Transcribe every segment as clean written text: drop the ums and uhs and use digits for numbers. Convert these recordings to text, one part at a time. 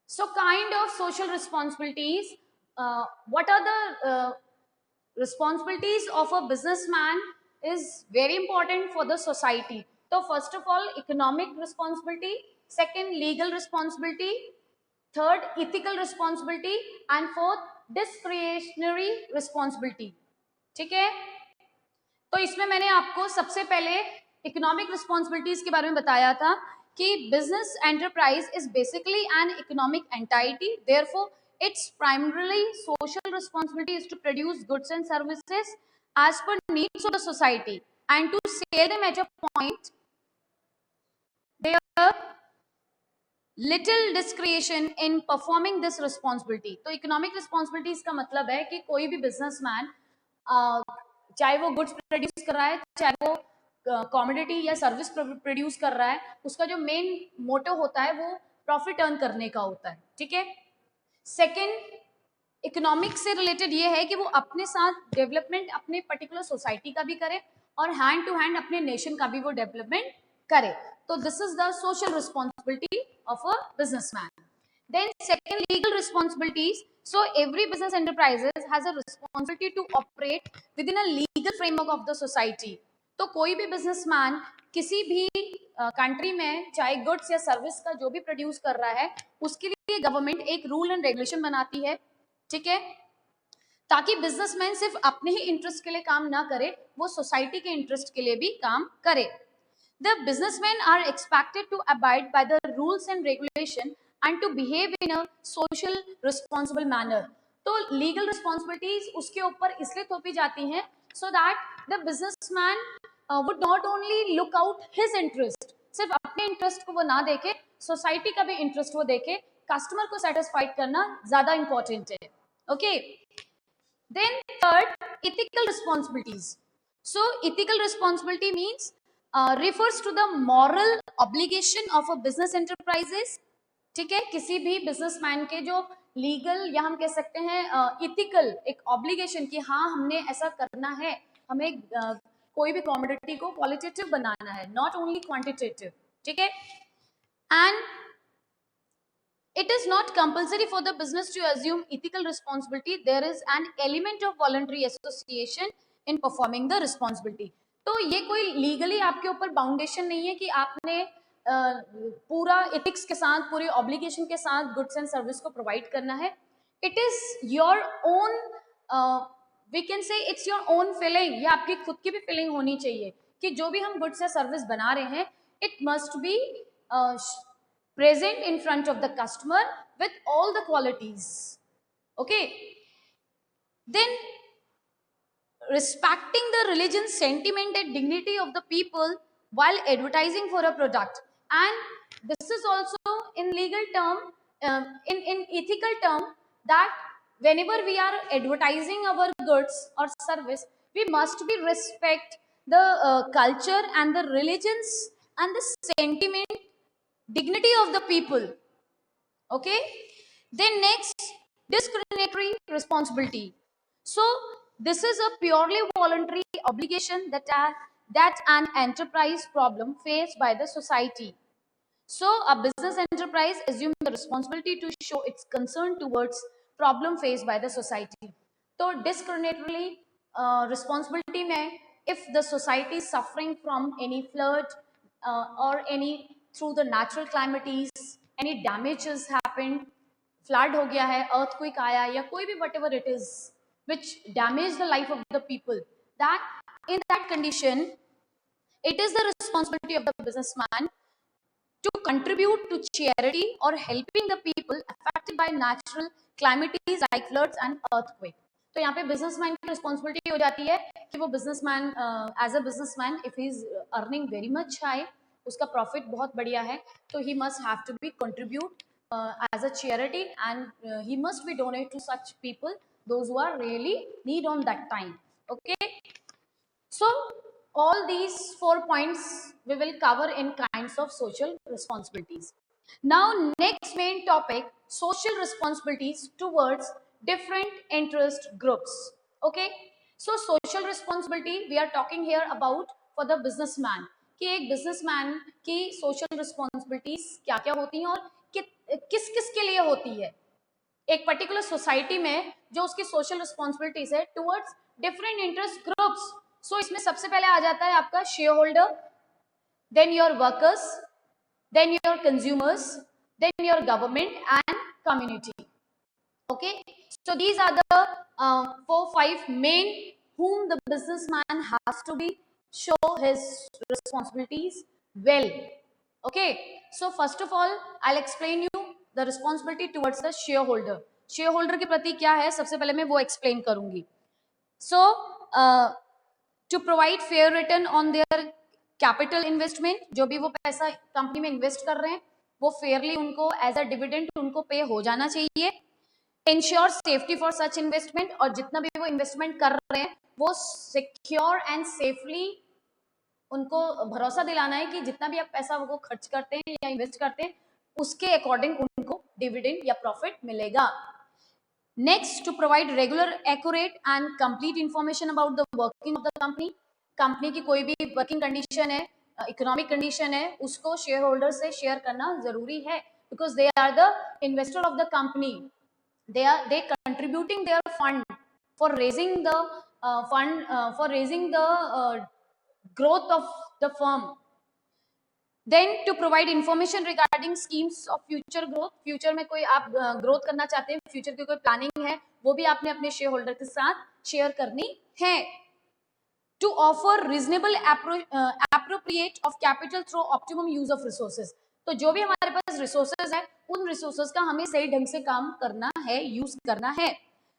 So kind of social responsibilities, what are the responsibilities of a businessman is very important for the society. So first of all, economic responsibility, second legal responsibility, third ethical responsibility, and fourth discretionary responsibility. ठीक है, तो इसमें मैंने आपको सबसे पहले economic responsibilities के बारे में बताया था कि business enterprise is basically an economic entity, therefore its primarily social responsibility is to produce goods and services as per needs of the society, and to say them at a point there little discretion in performing this responsibility. तो economic responsibilities का मतलब है कि कोई भी businessman, चाहे वो goods produce कर रहा है, चाहे वो कमोडिटी या सर्विस प्रोड्यूस कर रहा है, उसका जो मेन मोटो होता है वो प्रॉफिट अर्न करने का होता है. ठीक है. सेकेंड, इकोनॉमिक्स से रिलेटेड ये है कि वो अपने साथ डेवलपमेंट अपने पर्टिकुलर सोसाइटी का भी करे और हैंड टू हैंड अपने नेशन का भी वो डेवलपमेंट करे. तो this is the social responsibility of a businessman. Then second, legal responsibilities. So every business enterprises has a responsibility to operate within a legal framework of the society. तो कोई भी businessman किसी भी कंट्री में चाहे goods या service का जो भी प्रोड्यूस कर रहा है उसके लिए गवर्नमेंट एक रूल एंड रेगुलेशन बनाती है. ठीक है, ताकि बिजनेसमैन सिर्फ अपने ही इंटरेस्ट के लिए काम ना करे, वो सोसाइटी के इंटरेस्ट के लिए भी काम करे. The businessmen are expected to abide by the rules and regulation and to behave in a social responsible manner. तो legal responsibilities उसके ऊपर इसलिए थोपी जाती हैं so that the businessman would not only look out his interest, सिर्फ अपने interest को वो ना देखे, सोसाइटी का भी इंटरेस्ट वो देखे, कस्टमर को सेटिस्फाइड करना ज्यादा इंपॉर्टेंट है. Okay. Then third, ethical responsibilities. So ethical responsibility means refers to the moral obligation of a business enterprises. ठीक है, किसी भी बिजनेसमैन के जो लीगल या हम कह सकते हैं इथिकल एक ऑब्लिगेशन कि हाँ हमने ऐसा करना है, हमें कोई भी कमोडिटी को क्वालिटेटिव बनाना है, नॉट ओनली क्वांटिटेटिव. ठीक है. And it is not compulsory for the business to assume ethical responsibility. There is an element of voluntary association in performing the responsibility. तो ये कोई लीगली आपके ऊपर बाउंडेशन नहीं है कि आपने पूरा एथिक्स के साथ, पूरी ऑब्लिगेशन के साथ गुड्स एंड सर्विस को प्रोवाइड करना है. It is your own, we can say it's your own feeling, या आपकी खुद की भी फीलिंग होनी चाहिए कि जो भी हम गुड्स या सर्विस बना रहे हैं it must be present in front of the customer with all the qualities. Okay. Then respecting the religion, sentiment and dignity of the people while advertising for a product. And this is also in legal term, in ethical term, that whenever we are advertising our goods or service, we must be respect the culture and the religions and the sentiment, dignity of the people. Okay. Then next, discriminatory responsibility. So this is a purely voluntary obligation that an enterprise problem faced by the society. So a business enterprise assumes the responsibility to show its concern towards problem faced by the society. So discriminatorily responsibility mein, if the society is suffering from any flood or any through the natural calamities, any damages happened, flood हो गया है, earthquake आया या कोई भी whatever it is which damage the life of the people, that in that condition it is the responsibility of the businessman to contribute to charity or helping the people affected by natural calamities like floods and earthquake. तो यहाँ पे businessman की responsibility हो जाती है कि वो businessman as a businessman if he is earning very much high, उसका प्रॉफिट बहुत बढ़िया है, तो he must have to be contribute as a charity, and he must be donate to such people those who are really need on that time. Okay. So all these 4 points we will cover in kinds of social responsibilities. Now next main topic, social responsibilities towards different interest groups. Okay. So social responsibility we are talking here about for the businessman कि एक businessman की social responsibilities क्या क्या होती हैं और किस किस के लिए होती है, एक पर्टिकुलर सोसाइटी में जो उसकी सोशल रिस्पॉन्सिबिलिटीज है towards different interest groups. So इसमें सबसे पहले आ जाता है आपका share holder, then your workers, then your consumers, then your government and community. Okay, so these are the 4-5 main whom the businessman has to be show his responsibilities well. Okay, so first of all I'll explain you the responsibility towards the shareholder. shareholder के प्रति क्या है सबसे पहले मैं वो explain करूंगी. So to provide fair return on their capital investment, जो भी वो पैसा कंपनी में इन्वेस्ट कर रहे हैं वो फेयरली उनको एज अ डिविडेंड उनको पे हो जाना चाहिए. Ensure safety for such investment, और जितना भी वो इन्वेस्टमेंट कर रहे हैं वो सिक्योर एंड सेफली उनको भरोसा दिलाना है कि जितना भी आप पैसा वो खर्च करते हैं या इन्वेस्ट करते हैं उसके अकॉर्डिंग उनको डिविडेंड या प्रॉफिट मिलेगा. Next, to provide regular, accurate and complete information about the working of the company. Company की कोई भी वर्किंग कंडीशन है, इकोनॉमिक कंडीशन है, उसको शेयर होल्डर से शेयर करना जरूरी है, because they are the investor of the company. they contributing their fund for raising the growth of the firm. Then to provide information regarding schemes of future growth. Future में कोई आप growth करना चाहते हैं, future की कोई planning है, वो भी आपने अपने शेयर होल्डर के साथ शेयर करनी है. To offer reasonable appropriate of capital through optimum use of resources. तो जो भी हमारे पास रिसोर्सेज है उन रिसोर्सेज का हमें सही ढंग से काम करना है, यूज करना है.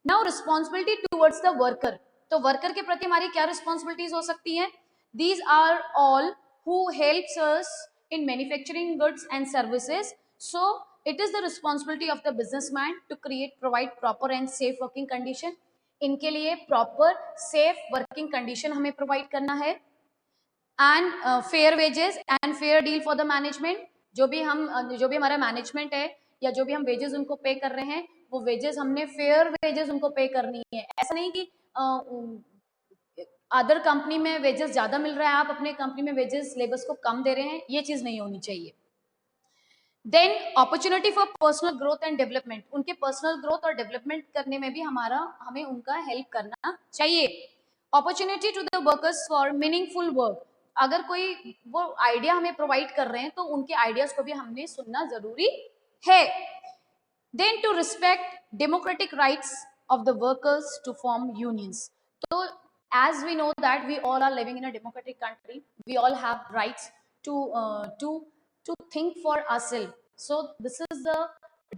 Now responsibility towards the worker. तो वर्कर के प्रति हमारी क्या रिस्पॉन्सिबिलिटीज हो सकती हैं? These are all who helps us in manufacturing goods and services. So it is the responsibility of the businessman to provide proper and safe working condition. इनके लिए प्रॉपर सेफ वर्किंग कंडीशन हमें provide करना है. And fair wages and fair deal for the management. जो भी हमारा management है या जो भी हम वेजेस उनको पे कर रहे हैं वो वेजेस हमने फेयर वेजेस उनको पे करनी है. ऐसा नहीं कि अदर कंपनी में वेजेस ज्यादा मिल रहा है, आप अपने कंपनी में वेजेस लेबर्स को कम दे रहे हैं, ये चीज नहीं होनी चाहिए. Then opportunity for personal growth and development. उनके पर्सनल ग्रोथ और डेवलपमेंट करने में भी हमें उनका हेल्प करना चाहिए. Opportunity to the workers for meaningful work. अगर कोई वो आइडिया हमें प्रोवाइड कर रहे हैं तो उनके आइडियाज को भी हमने सुनना जरूरी है. Then to respect democratic rights of the workers to form unions. तो as we know that we all are living in a democratic country, we all have rights to think for ourselves. So this is the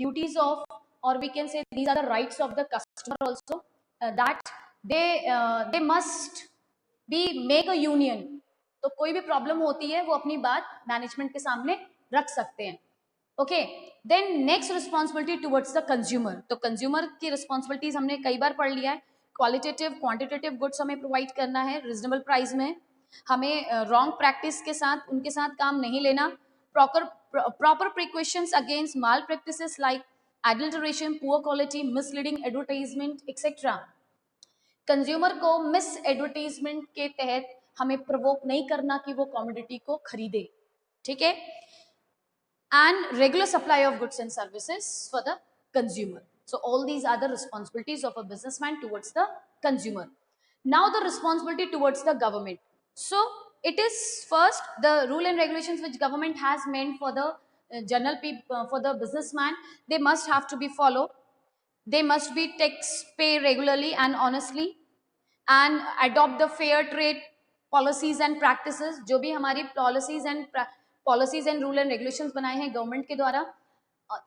duties of, or we can say these are the rights of the customer also, that they must be make a union. तो कोई भी problem होती है वो अपनी बात management के सामने रख सकते हैं. Okay, then next responsibility towards the consumer. तो कंज्यूमर की रिस्पॉन्सिबिलिटीज हमने कई बार पढ़ लिया है. क्वालिटेटिव क्वांटिटेटिव गुड्स हमें प्रोवाइड करना है रिजनेबल प्राइस में. हमें रॉन्ग प्रैक्टिस के साथ उनके साथ काम नहीं लेना. Proper precautions against malpractices like adulteration, poor quality, misleading advertisement etcetera. Consumer को मिस एडवर्टाइजमेंट के तहत हमें प्रवोक नहीं करना कि वो कमोडिटी को खरीदे. ठीक है. And regular supply of goods and services for the consumer. So all these are the responsibilities of a businessman towards the consumer. Now the responsibility towards the government. So it is first the rule and regulations which government has meant for the general people, for the businessman, they must have to be followed. They must be tax pay regularly and honestly and adopt the fair trade policies and practices. जो भी हमारी policies and rule and regulations बनाए हैं government के द्वारा,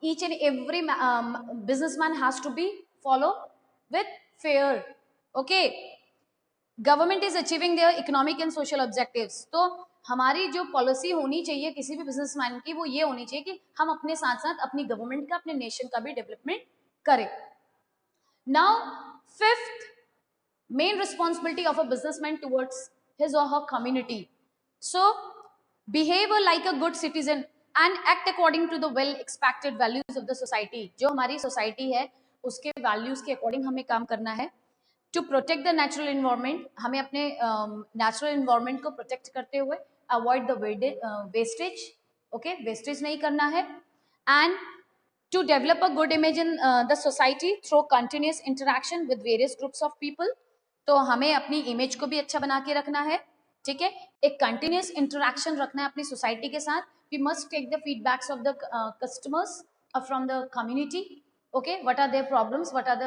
each and every businessman has to be follow with fair. Okay, government is achieving their economic and social objectives. तो हमारी जो पॉलिसी होनी चाहिए किसी भी बिजनेसमैन की वो ये होनी चाहिए कि हम अपने साथ साथ अपनी गवर्नमेंट का, अपने नेशन का भी डेवलपमेंट करें. Now fifth main responsibility of a businessman towards his or her community. So behave like a good citizen and act according to the well expected values of the society. जो हमारी society है उसके values के according हमें काम करना है. To protect the natural environment. हमें अपने नेचुरल इन्वायरमेंट को प्रोटेक्ट करते हुए avoid the wastage. Okay, wastage नहीं करना है. And to develop a good image in the society through continuous interaction with various groups of people. तो हमें अपनी इमेज को भी अच्छा बना के रखना है, ठीक है, एक कंटिन्यूस इंटरेक्शन रखना है अपनी सोसाइटी के साथ. We must take the feedbacks of the customers from the community. Okay, what are their problems, what are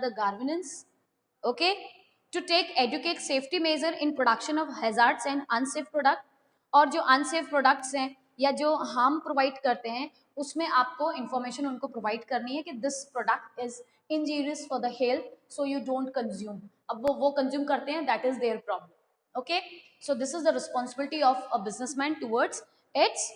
the governance, okay, to take educate safety measure in production of hazards and unsafe product. और जो unsafe products हैं या जो harm provide करते हैं उसमें आपको information उनको प्रोवाइड करनी है कि this product is injurious for the health, so you don't consume. अब वो कंज्यूम करते हैं, that is their problem. Okay, so this is the responsibility of a businessman towards its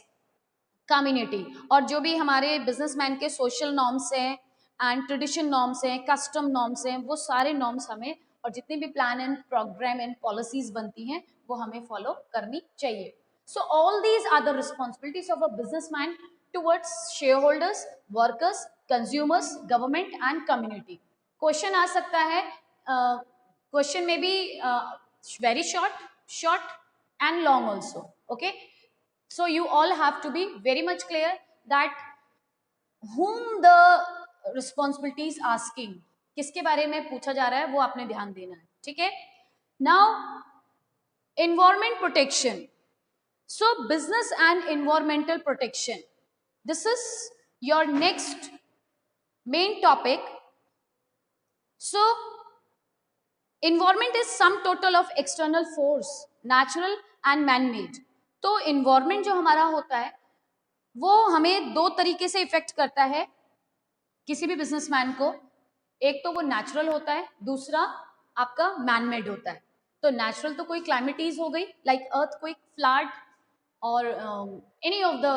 community. और जो भी हमारे बिजनेसमैन के सोशल नॉर्म्स हैं एंड ट्रेडिशन नॉर्म्स हैं, कस्टम नॉर्म्स हैं, वो सारे नॉर्म्स हमें, और जितने भी plan and programme and policies बनती हैं वो हमें फॉलो करनी चाहिए. So all these are the responsibilities of a businessman towards shareholders, workers, consumers, government and community. Question आ सकता है, question may be very short and long also. Okay, so you all have to be very much clear that whom the responsibility is asking, किसके बारे में पूछा जा रहा है वो आपने ध्यान देना है, ठीक है. Now environment protection. So business and environmental protection, this is your next main topic. So environment is sum total of external force, natural and man-made. तो environment जो हमारा होता है वो हमें दो तरीके से इफेक्ट करता है किसी भी बिजनेसमैन को. एक तो वो नेचुरल होता है, दूसरा आपका मैन मेड होता है. तो नेचुरल तो कोई क्लाइमेटीज हो गई, like earthquake, flood, or any of the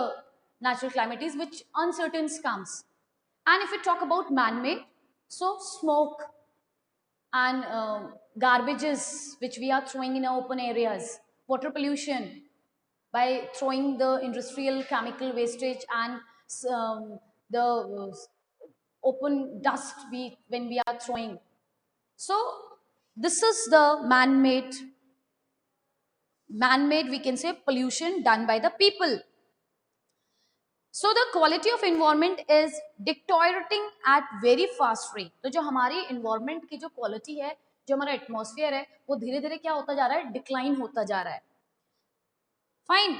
natural calamities which uncertain comes. And if we talk about man-made, so smoke and garbages which we are throwing in open areas, water pollution by throwing the industrial chemical wastage and the open dust when we are throwing. So this is the man-made, we can say, pollution done by the people. So the quality of environment is deteriorating at very fast rate. तो जो हमारी environment की जो quality है, जो हमारा atmosphere है, वो धीरे धीरे क्या होता जा रहा है, decline होता जा रहा है. Fine.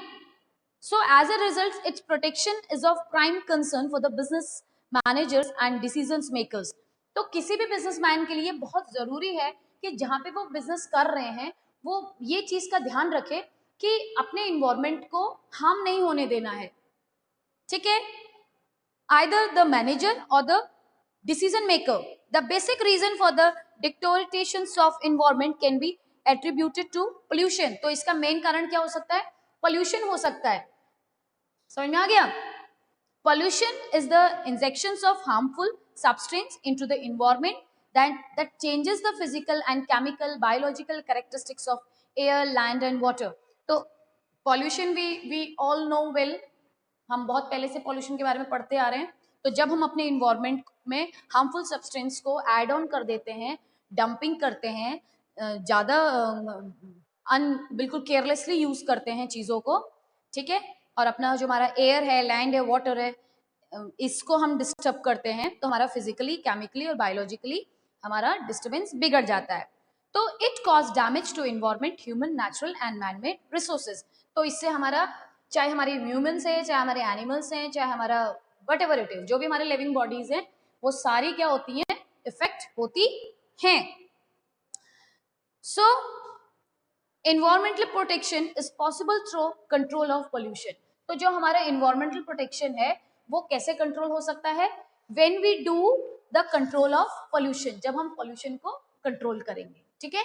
So as a result, its protection is of prime concern for the business managers and decision makers. तो किसी भी businessman के लिए बहुत जरूरी है कि जहाँ पे वो business कर रहे हैं वो ये चीज का ध्यान रखे कि अपने environment को harm नहीं होने देना है, ठीक है. Either the manager or the decision maker. The basic reason for the deterioration of environment can be attributed to pollution. तो इसका मेन कारण क्या हो सकता है, pollution हो सकता है. समझ में आ गया. Pollution is the injections of harmful substance into the environment that changes the physical and chemical biological characteristics of air, land and water. तो pollution we all know well, हम बहुत पहले से पॉल्यूशन के बारे में पढ़ते आ रहे हैं. तो जब हम अपने इन्वायरमेंट में हार्मफुल सब्सटेंस को ऐड ऑन कर देते हैं, डंपिंग करते हैं, ज़्यादा बिल्कुल केयरलेसली यूज करते हैं चीज़ों को, ठीक है, और अपना जो हमारा एयर है, लैंड है, वाटर है, इसको हम डिस्टर्ब करते हैं, तो हमारा फिजिकली, केमिकली और बायोलॉजिकली हमारा डिस्टर्बेंस बिगड़ जाता है. तो it cause damage to environment, human, natural and man made resources. तो इससे हमारा, चाहे हमारे ह्यूमन्स हैं, चाहे हमारे एनिमल्स हैं, चाहे हमारा वट एवर इट इज, जो भी हमारे लिविंग बॉडीज हैं, वो सारी क्या होती हैं, इफेक्ट होती हैं. सो environmental protection is possible through control of pollution. तो जो हमारा एनवायरमेंटल प्रोटेक्शन है वो कैसे कंट्रोल हो सकता है, when we do the control of pollution, जब हम पोल्यूशन को कंट्रोल करेंगे, ठीक है.